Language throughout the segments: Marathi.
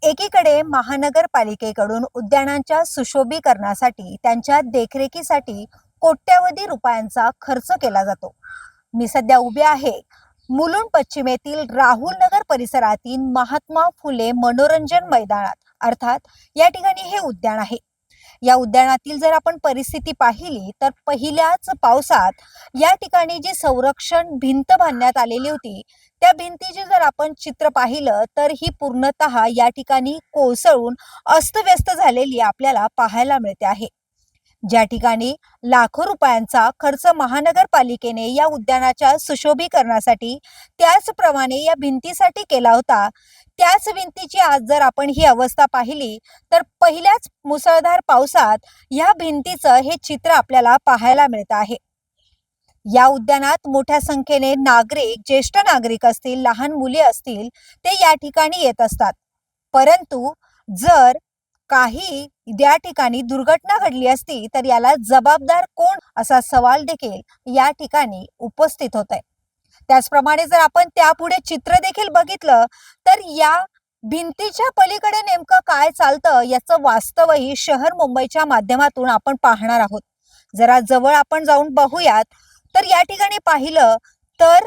एकीकडे महानगरपालिकेकडून उद्यानांच्या सुशोभीकरणासाठी त्यांच्या देखरेखीसाठी कोट्यवधी रुपयांचा खर्च केला जातो। मी सध्या उभे आहे मुलुंड पश्चिमेतील राहुल नगर परिसरातील महात्मा फुले मनोरंजन मैदानात, अर्थात या ठिकाणी हे उद्यान आहे। या उद्यानातील जर आपण परिस्थिती पाहिली तर पहिल्याच पावसात या ठिकाणी जी संरक्षण भिंत बांधण्यात आलेली होती, त्या भिंतीचे जर आपण चित्र पाहिलं तर ही पूर्णतः या ठिकाणी कोसळून अस्तव्यस्त झालेली आपल्याला पाहायला मिळते आहे। ज्या ठिकाणी लाखो रुपयांचा खर्च महानगरपालिकेने या उद्यानाच्या सुशोभीकरणासाठी त्याचप्रमाणे या भिंतीसाठी केला होता, त्याच भिंतीची आज जर आपण ही अवस्था पाहिली तर पहिल्याच मुसळधार पावसात या भिंतीचं हे चित्र आपल्याला पाहायला मिळत आहे। या उद्यानात मोठ्या संख्येने नागरिक, ज्येष्ठ नागरिक असतील, लहान मुले असतील, ते या ठिकाणी येत असतात। परंतु जर काही या ठिकाणी दुर्घटना घडली असती तर याला जबाबदार कोण असा सवाल देखील या ठिकाणी उपस्थित होत आहे। त्याचप्रमाणे जर आपण त्यापुढे चित्र देखील बघितलं तर या भिंतीच्या पलीकडे नेमकं काय चालतं याचं वास्तवही शहर मुंबईच्या माध्यमातून आपण पाहणार आहोत। जरा जवळ आपण जाऊन बघूयात तर या ठिकाणी पाहिलं तर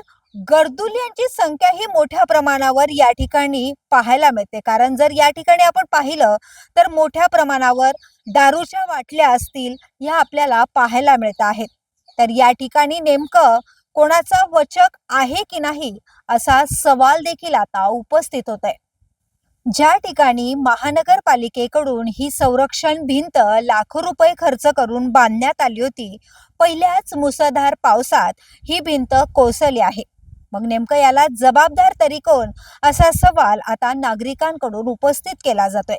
गर्दुल्यांची संख्या ही मोठ्या प्रमाणावर या ठिकाणी पाहायला मिळते। कारण जर या ठिकाणी आपण पाहिलं तर मोठ्या प्रमाणावर दारूच्या बाटल्या असतील या आपल्याला पाहायला मिळत आहेत। तर या ठिकाणी नेमकं कोणाचा वचक आहे की नाही असा सवाल देखील आता उपस्थित होत आहे। ज्या ठिकाणी महानगरपालिकेकडून ही संरक्षण भिंत लाखो रुपये खर्च करून बांधण्यात आली होती, पहिल्याच मुसळधार पावसात ही भिंत कोसळली आहे। मग नेमकं याला जबाबदार तरी कोण असा सवाल आता नागरिकांकडून उपस्थित केला जातोय।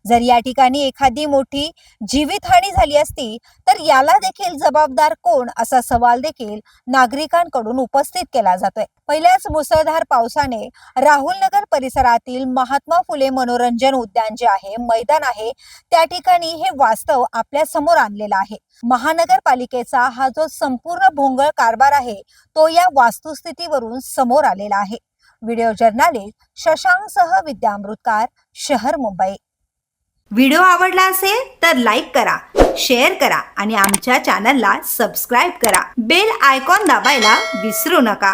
जर या ठिकाणी एखादी मोठी जीवितहानी झाली असती तर याला देखील जबाबदार कोण असा सवाल देखील नागरिकांकडून उपस्थित केला जातोय। पहिल्याच मुसळधार पावसाने राहुल नगर परिसरातील महात्मा फुले मनोरंजन उद्यान जे आहे, मैदान आहे, त्या ठिकाणी हे वास्तव आपल्या समोर आणलेलं आहे। महानगरपालिकेचा हा जो संपूर्ण भोंगळ कारभार आहे तो या वास्तुस्थितीवरून समोर आलेला आहे। व्हिडिओ जर्नलिस्ट शशांक सह विद्यामृतकार, शहर मुंबई। व्हिडिओ आवडला असेल तर लाईक करा, शेअर करा आणि आमच्या चॅनलला सबस्क्राईब करा। बेल आयकॉन दाबायला विसरू नका।